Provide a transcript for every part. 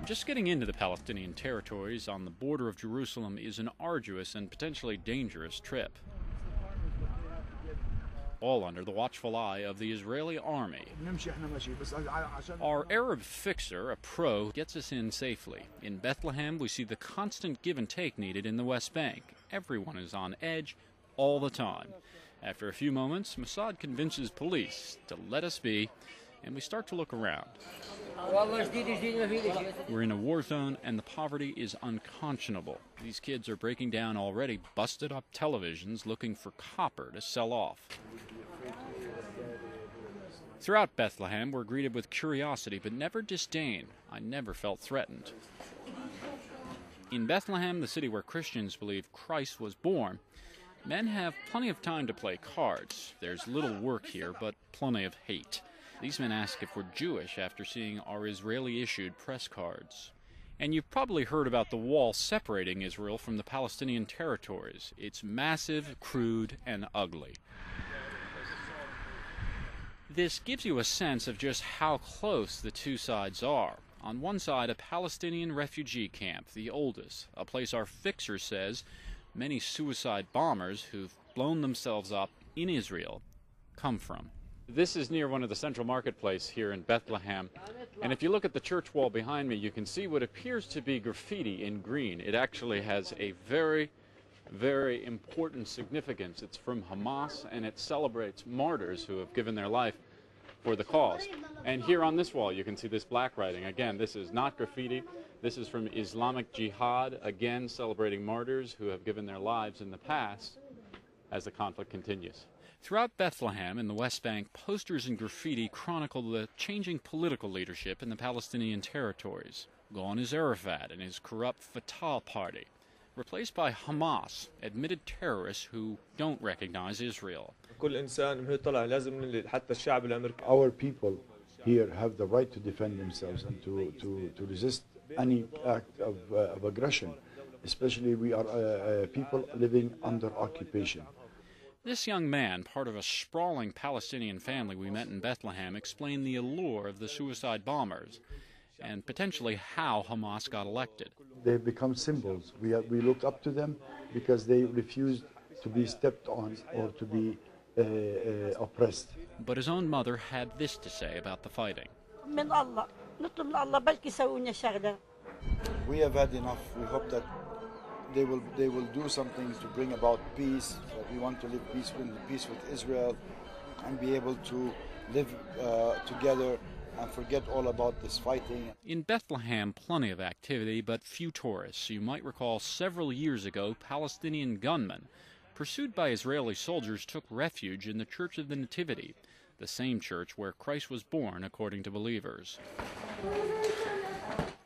Just getting into the Palestinian territories on the border of Jerusalem is an arduous and potentially dangerous trip. All under the watchful eye of the Israeli army. Our Arab fixer, a pro, gets us in safely. In Bethlehem, we see the constant give and take needed in the West Bank. Everyone is on edge all the time. After a few moments, Mossad convinces police to let us be, and we start to look around. We're in a war zone, and the poverty is unconscionable. These kids are breaking down already busted-up televisions looking for copper to sell off. Throughout Bethlehem, we're greeted with curiosity, but never disdain. I never felt threatened. In Bethlehem, the city where Christians believe Christ was born, men have plenty of time to play cards. There's little work here, but plenty of hate. These men ask if we're Jewish after seeing our Israeli-issued press cards. And you've probably heard about the wall separating Israel from the Palestinian territories. It's massive, crude, and ugly. This gives you a sense of just how close the two sides are. On one side, a Palestinian refugee camp, the oldest, a place our fixer says many suicide bombers who've blown themselves up in Israel come from. This is near one of the central marketplace here in Bethlehem, and if you look at the church wall behind me, you can see what appears to be graffiti in green. It actually has a very, very important significance. It's from Hamas, and it celebrates martyrs who have given their life for the cause. And here on this wall, you can see this black writing. Again, this is not graffiti. This is from Islamic Jihad, again celebrating martyrs who have given their lives in the past as the conflict continues. Throughout Bethlehem and the West Bank, posters and graffiti chronicle the changing political leadership in the Palestinian territories. Gone is Arafat and his corrupt Fatah party, replaced by Hamas, admitted terrorists who don't recognize Israel. Our people here have the right to defend themselves and to resist any act of aggression, especially we are people living under occupation. This young man, part of a sprawling Palestinian family we met in Bethlehem, explained the allure of the suicide bombers and potentially how Hamas got elected. They've become symbols. We look up to them because they refused to be stepped on or to be oppressed. But his own mother had this to say about the fighting. We have had enough. We hope that they will do something to bring about peace. We want to live peace with Israel and be able to live together and forget all about this fighting. In Bethlehem, plenty of activity, but few tourists. You might recall several years ago, Palestinian gunmen, pursued by Israeli soldiers, took refuge in the Church of the Nativity, the same church where Christ was born, according to believers.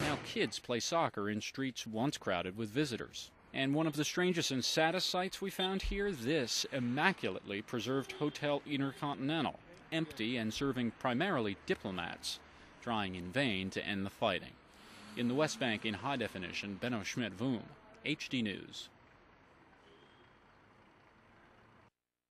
Now kids play soccer in streets once crowded with visitors. And one of the strangest and saddest sights we found here, this immaculately preserved Hotel Intercontinental, empty and serving primarily diplomats, trying in vain to end the fighting. In the West Bank in high definition, Benno Schmidt, VOOM, HD News.